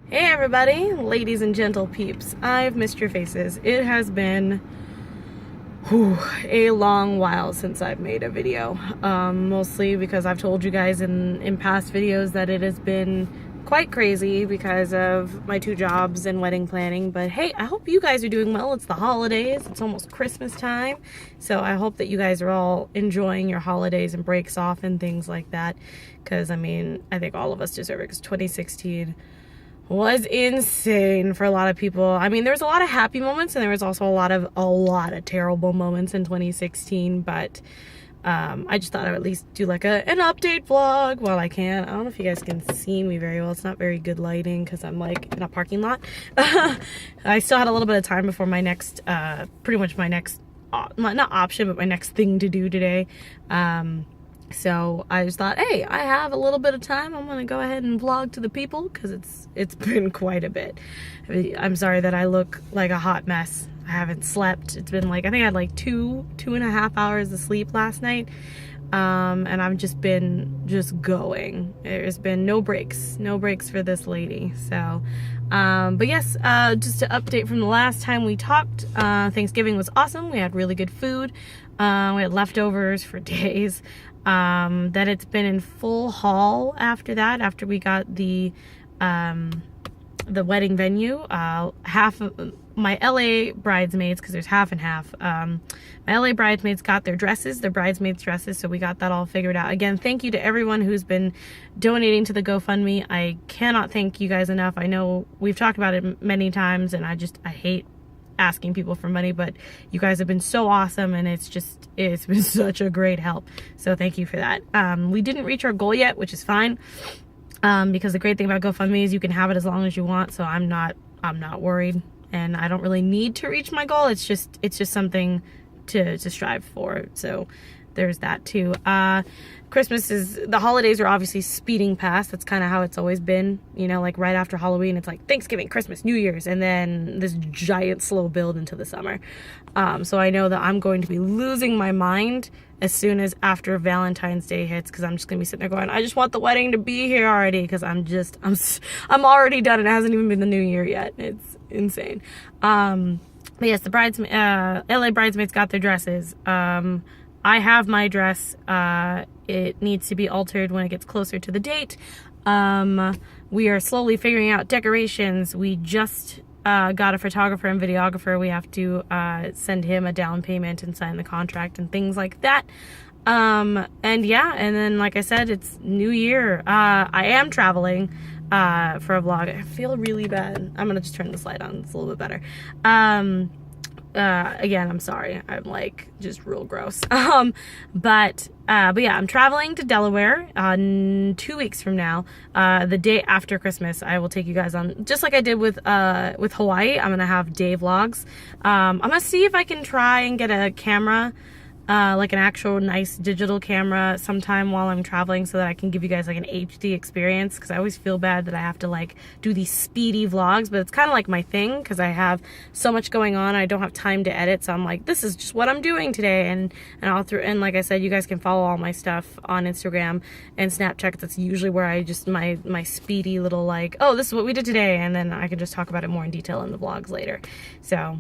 Hey everybody, ladies and gentle peeps. I've missed your faces. It has been a long while since I've made a video. Mostly because I've told you guys in past videos that it has been quite crazy because of my 2 jobs and wedding planning. But hey, I hope you guys are doing well. It's the holidays. It's almost Christmas time. So I hope that you guys are all enjoying your holidays and breaks off and things like that. Because I mean, I think all of us deserve it because 2016 was insane for a lot of people. I mean, there was a lot of happy moments and there was also a lot of terrible moments in 2016, but I just thought I would at least do like an update vlog while I can. I don't know if you guys can see me very well. It's not very good lighting because I'm like in a parking lot. I still had a little bit of time before my next, pretty much my next, not option, but my next thing to do today. So I just thought, hey, I have a little bit of time. I'm going to go ahead and vlog to the people because it's been quite a bit. I'm sorry that I look like a hot mess. I haven't slept. It's been like, I think I had like two and a half hours of sleep last night. And I've just been going. There's been no breaks for this lady. So, but yes, just to update from the last time we talked, Thanksgiving was awesome. We had really good food. We had leftovers for days. Then it's been in full haul after that, after we got the wedding venue. Half of my LA bridesmaids, because there's half and half, my LA bridesmaids got their bridesmaids dresses, so we got that all figured out. Again, thank you to everyone who's been donating to the GoFundMe. I cannot thank you guys enough. I know we've talked about it many times, and I hate asking people for money, but you guys have been so awesome, and it's been such a great help, so thank you for that. We didn't reach our goal yet, which is fine, because the great thing about GoFundMe is you can have it as long as you want, so I'm not worried, and I don't really need to reach my goal. It's just something to strive for, so there's that too. The holidays are obviously speeding past. That's kind of how it's always been, you know, like right after Halloween, it's like Thanksgiving, Christmas, New Year's, and then this giant slow build into the summer. So I know that I'm going to be losing my mind as soon as after Valentine's Day hits, because I'm just gonna be sitting there going, I just want the wedding to be here already, because I'm already done. It hasn't even been the new year yet. It's insane. But yes, the LA bridesmaids got their dresses. I have my dress. It needs to be altered when it gets closer to the date. We are slowly figuring out decorations. We just got a photographer and videographer. We have to send him a down payment and sign the contract and things like that. And yeah, and then like I said, it's New Year. I am traveling for a vlog. I feel really bad. I'm gonna just turn this light on. It's a little bit better. Again, I'm sorry. I'm like just real gross. But yeah, I'm traveling to Delaware 2 weeks from now. The day after Christmas, I will take you guys on, just like I did with Hawaii. I'm gonna have day vlogs. I'm gonna see if I can try and get a camera, like an actual nice digital camera sometime while I'm traveling, so that I can give you guys like an HD experience, because I always feel bad that I have to like do these speedy vlogs, but it's kind of like my thing because I have so much going on. I don't have time to edit, so I'm like, this is just what I'm doing today, and and like I said, you guys can follow all my stuff on Instagram and Snapchat. That's usually where I just my speedy little like, oh, this is what we did today, and then I can just talk about it more in detail in the vlogs later. So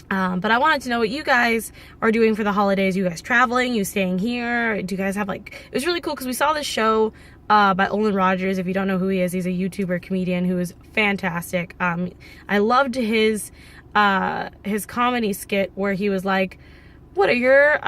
but I wanted to know what you guys are doing for the holidays. You guys traveling? You staying here? Do you guys have like, it was really cool because we saw this show by Olin Rogers. If you don't know who he is, he's a YouTuber comedian who is fantastic. I loved his comedy skit where he was like, what are your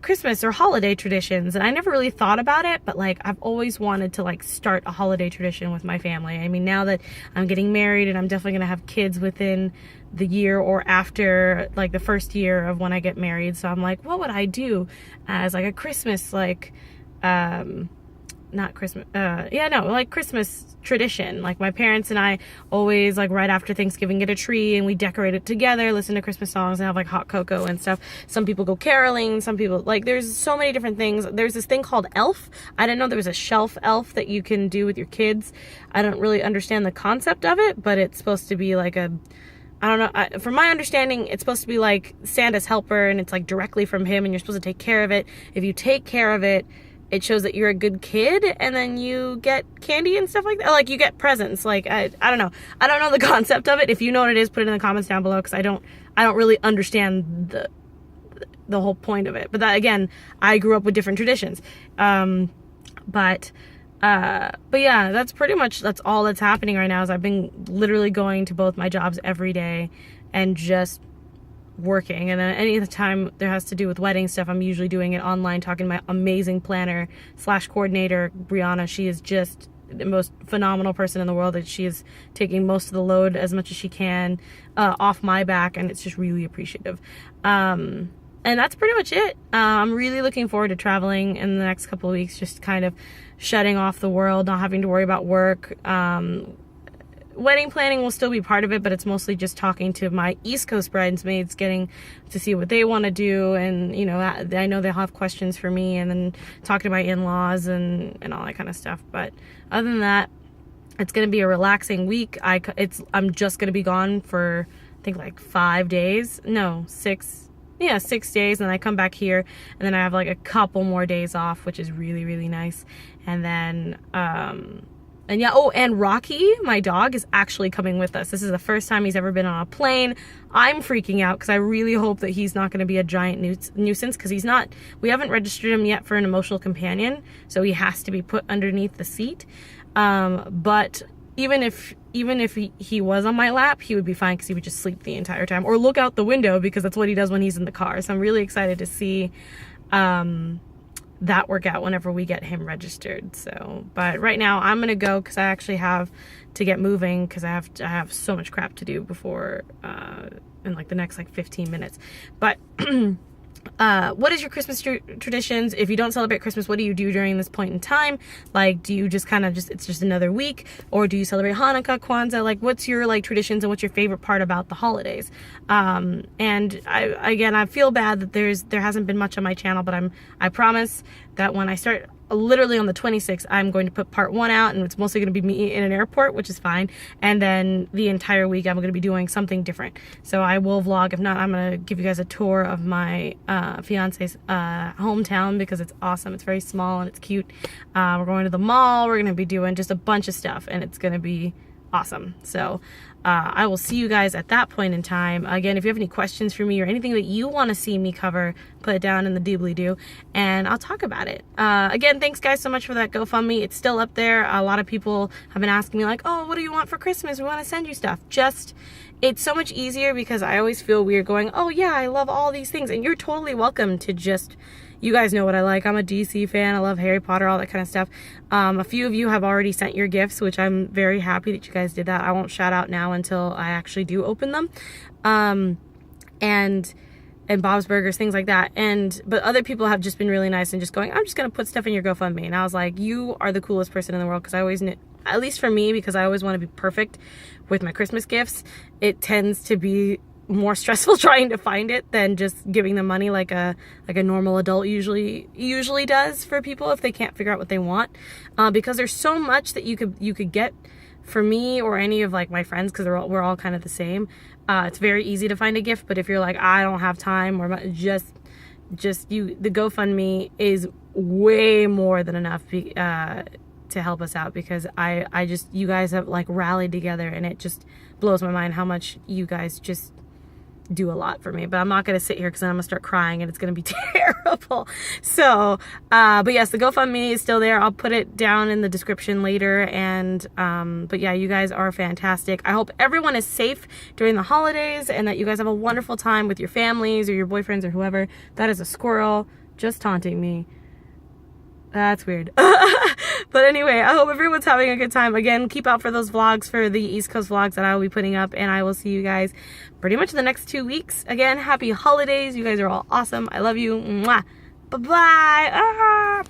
Christmas or holiday traditions? And I never really thought about it, but like I've always wanted to like start a holiday tradition with my family. I mean, now that I'm getting married and I'm definitely gonna have kids within the year or after like the first year of when I get married, so I'm like, what would I do as like a Christmas, like not Christmas, like Christmas tradition. Like my parents and I always, like right after Thanksgiving, get a tree and we decorate it together, listen to Christmas songs, and have like hot cocoa and stuff. Some people go caroling, some people, like there's so many different things. There's this thing called elf. I didn't know there was a shelf elf that you can do with your kids. I don't really understand the concept of it, but it's supposed to be like a, I don't know, from my understanding, it's supposed to be like Santa's helper, and it's like directly from him, and you're supposed to take care of it. If you take care of it, it shows that you're a good kid, and then you get candy and stuff like that. Like, you get presents. Like, I don't know. I don't know the concept of it. If you know what it is, put it in the comments down below, because I don't really understand the whole point of it. But that, again, I grew up with different traditions. But yeah, that's all that's happening right now. Is I've been literally going to both my jobs every day and just working. And then any time there has to do with wedding stuff, I'm usually doing it online, talking to my amazing planner / coordinator, Brianna. She is just the most phenomenal person in the world, that she is taking most of the load as much as she can off my back, and it's just really appreciative. And that's pretty much it. I'm really looking forward to traveling in the next couple of weeks, just kind of shutting off the world, not having to worry about work. Wedding planning will still be part of it, but it's mostly just talking to my East Coast bridesmaids, getting to see what they want to do, and you know, I know they'll have questions for me, and then talking to my in-laws and all that kind of stuff. But other than that, it's going to be a relaxing week. I'm just going to be gone for, I think, like 5 days. No, 6. Yeah, 6 days, and I come back here, and then I have like a couple more days off, which is really, really nice. And then, and yeah, oh, and Rocky, my dog, is actually coming with us. This is the first time he's ever been on a plane. I'm freaking out because I really hope that he's not going to be a giant nuisance, because he's not. We haven't registered him yet for an emotional companion, so he has to be put underneath the seat. But even if he was on my lap, he would be fine, because he would just sleep the entire time or look out the window, because that's what he does when he's in the car. So I'm really excited to see that work out whenever we get him registered. So, but right now I'm gonna go, because I actually have to get moving, because I have so much crap to do before in like the next like 15 minutes. But what is your Christmas traditions? If you don't celebrate Christmas, what do you do during this point in time? Like, do you just kind of it's just another week, or do you celebrate Hanukkah, Kwanzaa? Like, what's your like traditions, and what's your favorite part about the holidays? And I feel bad that there hasn't been much on my channel, but I promise that when I start, literally on the 26th, I'm going to put part 1 out, and it's mostly going to be me in an airport, which is fine. And then the entire week I'm going to be doing something different. So I will vlog. If not, I'm going to give you guys a tour of my fiance's hometown, because it's awesome. It's very small and it's cute. We're going to the mall. We're going to be doing just a bunch of stuff, and it's going to be awesome. So I will see you guys at that point in time. Again, if you have any questions for me or anything that you want to see me cover, put it down in the doobly-doo, and I'll talk about it. Again, thanks guys so much for that GoFundMe. It's still up there. A lot of people have been asking me like, oh, what do you want for Christmas? We want to send you stuff. It's so much easier, because I always feel weird going, oh yeah, I love all these things, and you're totally welcome to just, you guys know what I like. I'm a DC fan. I love Harry Potter, all that kind of stuff. A few of you have already sent your gifts, which I'm very happy that you guys did that. I won't shout out now until I actually do open them. And Bob's Burgers, things like that. But other people have just been really nice and just going, I'm just going to put stuff in your GoFundMe. And I was like, you are the coolest person in the world, because I always knew, at least for me, because I always want to be perfect with my Christmas gifts, it tends to be more stressful trying to find it than just giving them money like a normal adult usually does for people if they can't figure out what they want, because there's so much that you could get for me or any of like my friends, because we're all kind of the same. It's very easy to find a gift, but if you're like, I don't have time, or the GoFundMe is way more than enough to help us out, because you guys have like rallied together, and it just blows my mind how much you guys just do a lot for me. But I'm not going to sit here, because then I'm going to start crying, and it's going to be terrible. So, but yes, the GoFundMe is still there. I'll put it down in the description later. And, but yeah, you guys are fantastic. I hope everyone is safe during the holidays, and that you guys have a wonderful time with your families or your boyfriends or whoever. That is a squirrel just taunting me. That's weird. But anyway, I hope everyone's having a good time. Again, keep out for those vlogs, for the East Coast vlogs that I will be putting up, and I will see you guys pretty much the next 2 weeks. Again, happy holidays. You guys are all awesome. I love you. Mwah. Bye-bye. Ah.